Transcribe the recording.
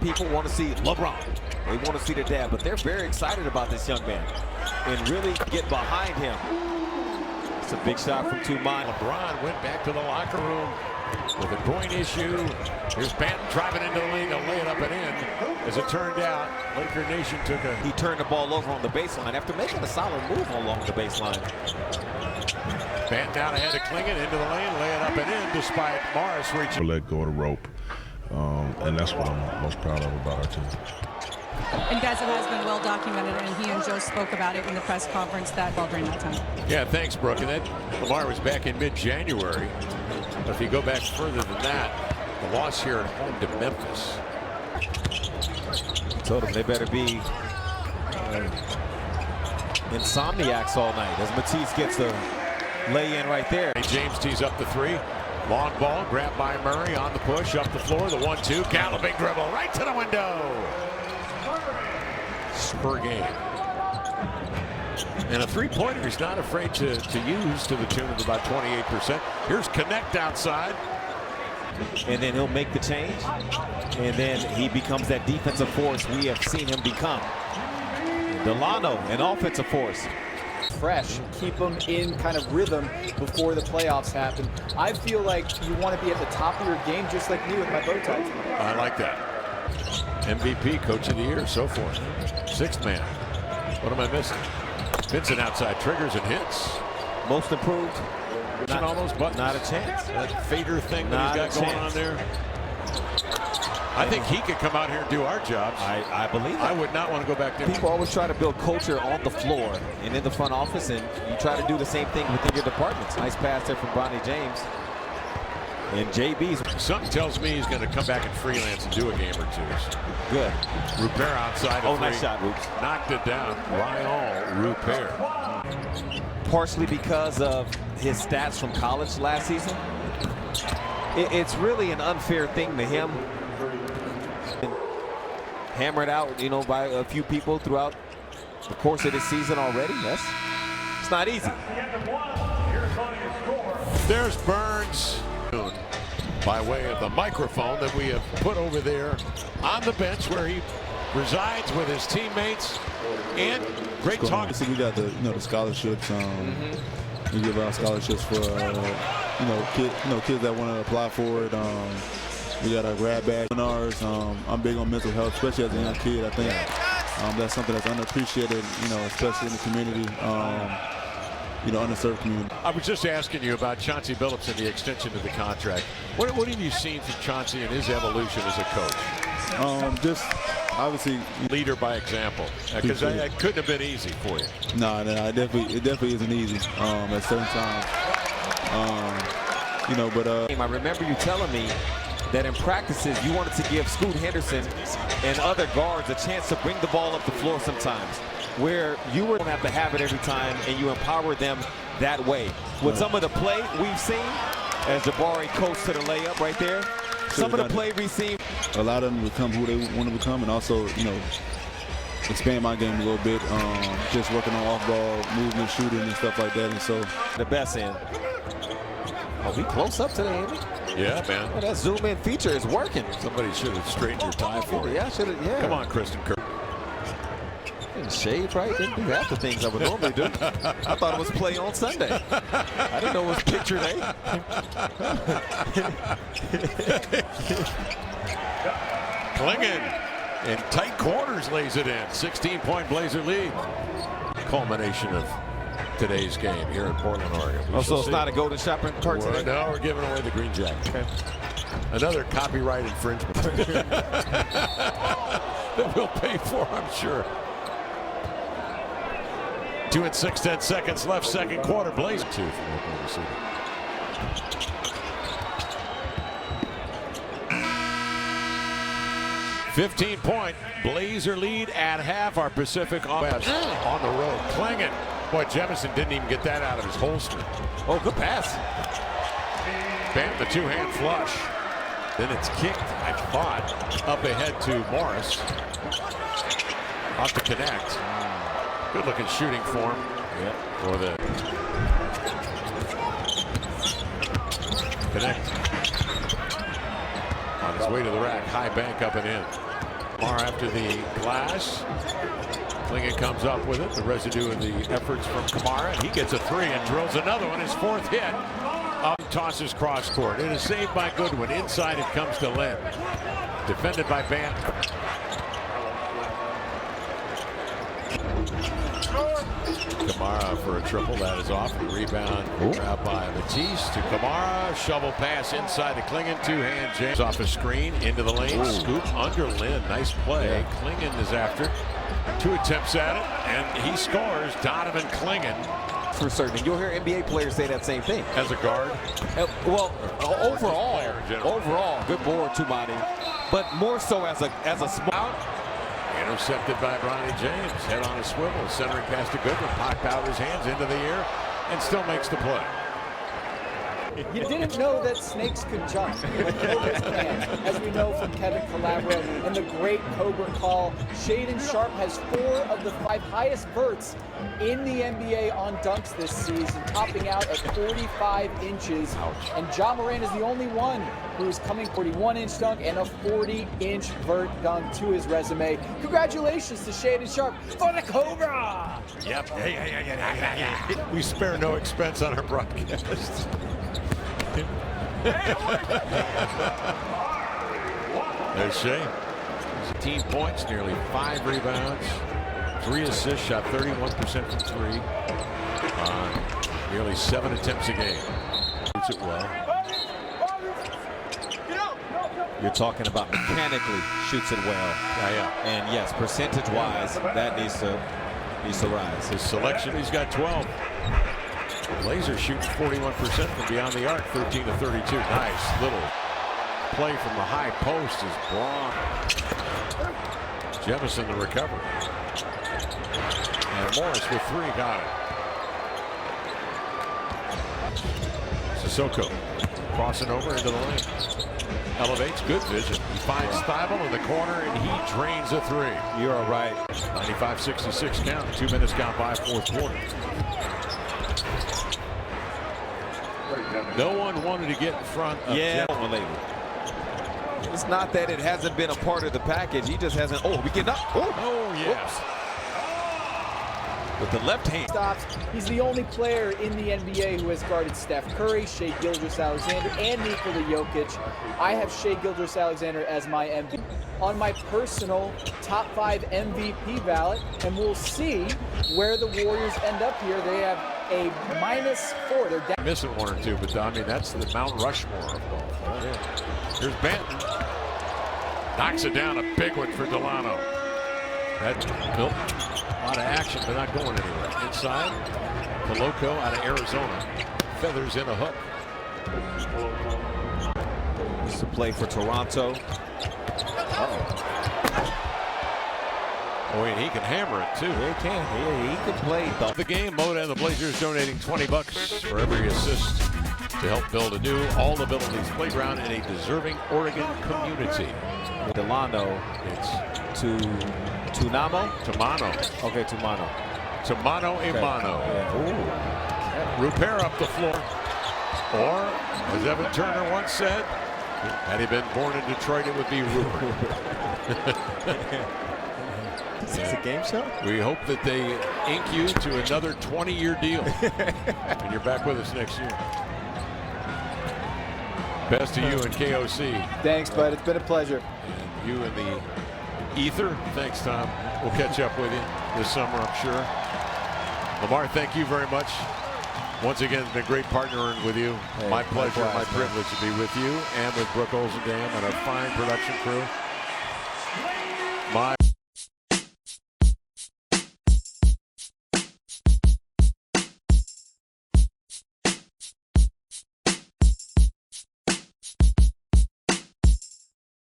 People want to see LeBron. They want to see the dad, but they're very excited about this young man and really get behind him. It's a big shot from 2 miles. LeBron went back to the locker room with a groin issue. Here's Banton driving into the lane to lay it up and in. As it turned out, Laker Nation took a... He turned the ball over on the baseline after making a solid move along the baseline. Banton down ahead to Klingon into the lane, lay it up and in despite Morris reaching. Let go of the rope. And that's what I'm most proud of about our team. And guys, it has been well documented, and he and Joe spoke about it in the press conference during that time. Yeah, thanks, Brooke. And that Lamar was back in mid-January. But if you go back further than that, the loss here at home to Memphis. I told them they better be insomniacs all night as Matisse gets the lay in right there. James tees up the 3. Long ball grabbed by Murray on the push up the floor. The 1-2 galloping dribble right to the window. Per game. And a 3-pointer he's not afraid to use to the tune of about 28%. Here's Connect outside. And then he'll make the change. And then he becomes that defensive force we have seen him become. Delano, an offensive force. Fresh, keep them in kind of rhythm before the playoffs happen. I feel like you want to be at the top of your game, just like me with my bow tie. I like that. MVP, Coach of the Year, so forth. 6th man. What am I missing? Vincent outside triggers and hits. Most improved. Not almost, but not a chance. That fader thing that he's got going on there. I think he could come out here and do our jobs. I believe that. I would not want to go back there. People always try to build culture on the floor and in the front office, and you try to do the same thing within your departments. Nice pass there from Bronny James. And JB's. Something tells me he's going to come back and freelance and do a game or 2. Good. Rupert outside. Oh, nice shot, Roops. Knocked it down. Ryan Rupert. Partially because of his stats from college last season. It's really an unfair thing to him. Hammered out, you know, by a few people throughout the course of this season already. It's not easy. There's Burns by way of the microphone that we have put over there on the bench where he resides with his teammates. And great talk. We got the the scholarships. We give out scholarships for kids that want to apply for it. We got our grab bag webinars. I'm big on mental health, especially as a young kid. I think that's something that's underappreciated, especially in the community, underserved community. I was just asking you about Chauncey Billups and the extension of the contract. What have you seen from Chauncey and his evolution as a coach? Just obviously leader by example, because it couldn't have been easy for you. No, it definitely isn't easy at certain times. I remember you telling me that in practices you wanted to give Scoot Henderson and other guards a chance to bring the ball up the floor sometimes, where you would have to have it every time and you empower them that way. With some of the play we've seen, as Jabari coached to the layup right there, some of the play we've seen. A lot of them become who they want to become, and also, expand my game a little bit, just working on off-ball movement, shooting, and stuff like that. And so the best end. Oh, we close up to the end. Yeah, man. Well, that zoom in feature is working. Somebody should have straightened your tie for it. Yeah, should have. Yeah. Come on, Kristen Kerr. Didn't shave right. Didn't do half the things I would normally do. I thought it was play on Sunday. I didn't know it was picture day. Klingon in tight corners lays it in. 16-point Blazer lead. Culmination of today's game here in Portland, Oregon. So it's not a golden shopping cart today? No, we're giving away the green jacket. Okay. Another copyright infringement that we'll pay for, I'm sure. 2 and 6, 10 seconds left, second quarter. Blaze 2 from Oklahoma City. $15-point Blazer lead at half. Our Pacific West on the road. Klingon. Boy, Jefferson didn't even get that out of his holster. Oh, good pass. Bam, the two-hand flush. Then it's kicked, I thought, up ahead to Morris. Off to Connect. Good looking shooting form for the connect. On his way to the rack, high bank up and in. Kamara after the glass. Clingan comes up with it. The residue of the efforts from Kamara. He gets a three and drills another one. His fourth hit. Up tosses cross court. It is saved by Goodwin. Inside it comes to Lynn. Defended by Banton. Kamara for a triple. That is off. And rebound grabbed by Matisse to Kamara. Shovel pass inside to Clingan. Two-hand James off a screen into the lane. Scoop under Lynn. Nice play. Clingan is after. 2 attempts at it, and he scores. Donovan Clingan. For certain. And you'll hear NBA players say that same thing. As a guard? Well, overall, good board, Tumani. But more so as a small. Intercepted by Bronny James. Head on a swivel. Centering pass to Goodwin. Popped out his hands into the air and still makes the play. You didn't know that snakes could jump, but cobras can, as we know from Kevin Calabro and the great Cobra call. Shaedon Sharpe has 4 of the 5 highest verts in the NBA on dunks this season, topping out at 45 inches. And Ja Morant is the only one who is coming 41-inch dunk and a 40-inch vert dunk to his resume. Congratulations to Shaedon Sharpe for the Cobra! Yep. We spare no expense on our broadcast. There's Shea. 15 points, nearly 5 rebounds, 3 assists, shot 31% from 3 on nearly 7 attempts a game. Shoots it well. You're talking about mechanically shoots it well. And yes, percentage-wise, that needs to rise. His selection, he's got 12. Laser shoots 41% from beyond the arc, 13 to 32. Nice little play from the high post is Braun. Jefferson the recovery. And Morris with 3, got it. Sissoko crossing over into the lane. Elevates, good vision. He finds Thibault in the corner and he drains a 3. You're all right. 95-66 count. 2 minutes gone by, 4th quarter. No one wanted to get in front of It's not that it hasn't been a part of the package. He just hasn't. Oh, we get up. Oh, yes. With the left hand. Stops. He's the only player in the NBA who has guarded Steph Curry, Shai Gilgeous-Alexander, and Nikola Jokic. I have Shai Gilgeous-Alexander as my MVP on my personal top 5 MVP ballot, and we'll see where the Warriors end up here. They have a -4. They're down. Missing 1 or 2, but I mean that's the Mount Rushmore of golf. Here's Banton. Knocks it down, a big one for Delano. That built a lot of action, but not going anywhere. Inside, Coloco out of Arizona. Feathers in a hook. This is a play for Toronto. Oh, and he can hammer it too. He can. He can play. The game, Moda and the Blazers donating $20 for every assist to help build a new all-abilities playground in a deserving Oregon community. Delano. It's Tunamo? Tamano. Okay, Tumano. Tamano Imano. Rupert up the floor. Or, as Evan Turner once said, had he been born in Detroit, it would be Rupert. Is this a game show? We hope that they ink you to another 20-year deal. And you're back with us next year. Best to you and KOC. Thanks, bud. It's been a pleasure. And you and the Ether. Thanks, Tom. We'll catch up with you this summer, I'm sure. Lamar, thank you very much. Once again, it's been great partnering with you. Hey, my pleasure, my privilege to be with you and with Brooke Olzendam and our fine production crew. My